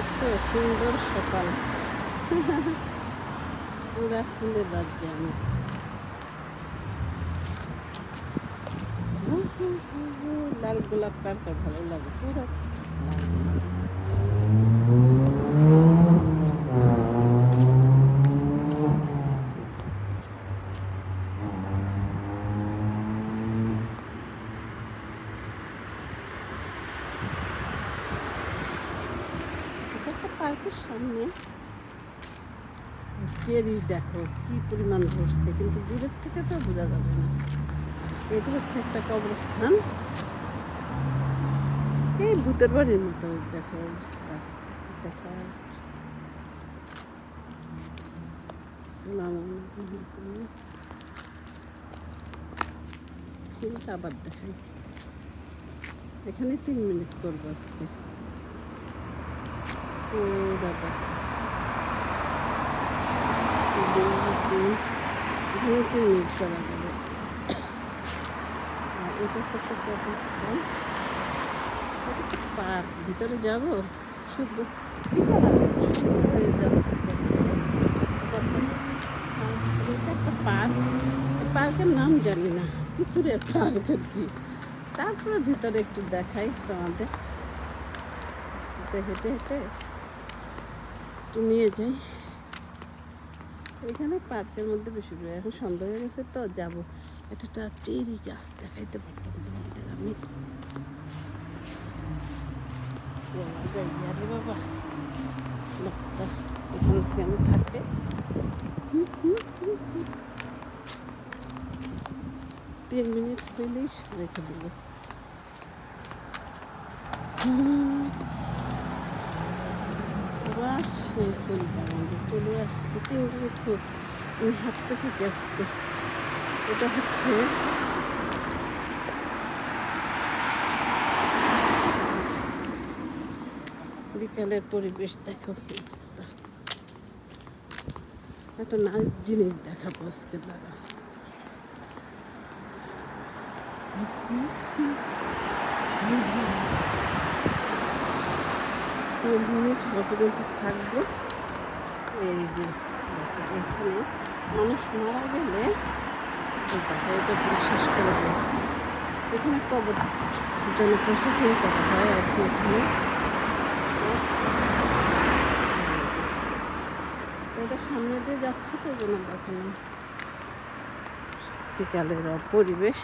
এত সুন্দর সকাল। পুরা ফুলের রাজ্যে আমি। লাল গোলাপ কার কার ভালো লাগে, পুরা লাল গোলাপ। এটা একটা পার্কের সামনে। চেরি দেখো কি পরিমাণ ধরছে, কিন্তু দূরের থেকে তো বোঝা যাবে না। এটা হচ্ছে একটা কবরস্থান, এই ভূতের বাড়ির মতো দেখো অবস্থা। একটা চার্চ। ফুলটা আবার দেখাই। এখানে 3 মিনিট করবো আজকে। ও বাবা, এখানে 3 মিনিট চলা যাবে। আর এটা হচ্ছে একটা কবরস্থান, পার্ক। ভিতরে যাব শুধু বিকাল হয়ে যাচ্ছে। এটা একটা পার্ক, পার্কের নাম জানি না, পুকুরের পার্ক আর কি। তারপরে ভিতরে একটু দেখাই তোমাদের, হেঁটে হেঁটে একটু নিয়ে যাই। এখানে পার্কের মধ্যে বেশি এখন সন্ধ্যা হয়ে গেছে তো যাবো। এটা চেরি গাছ দেখাইতে পারতাম তোমাদের আমি। আরে বাবা, এখানে কেন থাকে? 3 মিনিট হইলেই রেখে দেব। আবার সেই ফুল বাগানে চলে আসছে। 3 মিনিট হোক, আমি হাঁটতে থাকি আজকে। এটা হচ্ছে বিকালের পরিবেশ। দেখো অবস্থা। একটা নাচ জিনিস দেখাবো আজকে, দ্বারা 3 মিনিট পর্যন্ত থাকবো। এই যে দেখো, এখানে মানুষ মারা গেলে এটা শেষ করে দেয়। এখানে কবর জন্য প্রসেসিং করা হয় আর কি। এখানে এটা সামনে দিয়ে যাচ্ছে তো, যেন দেখানো বিকালের পরিবেশ।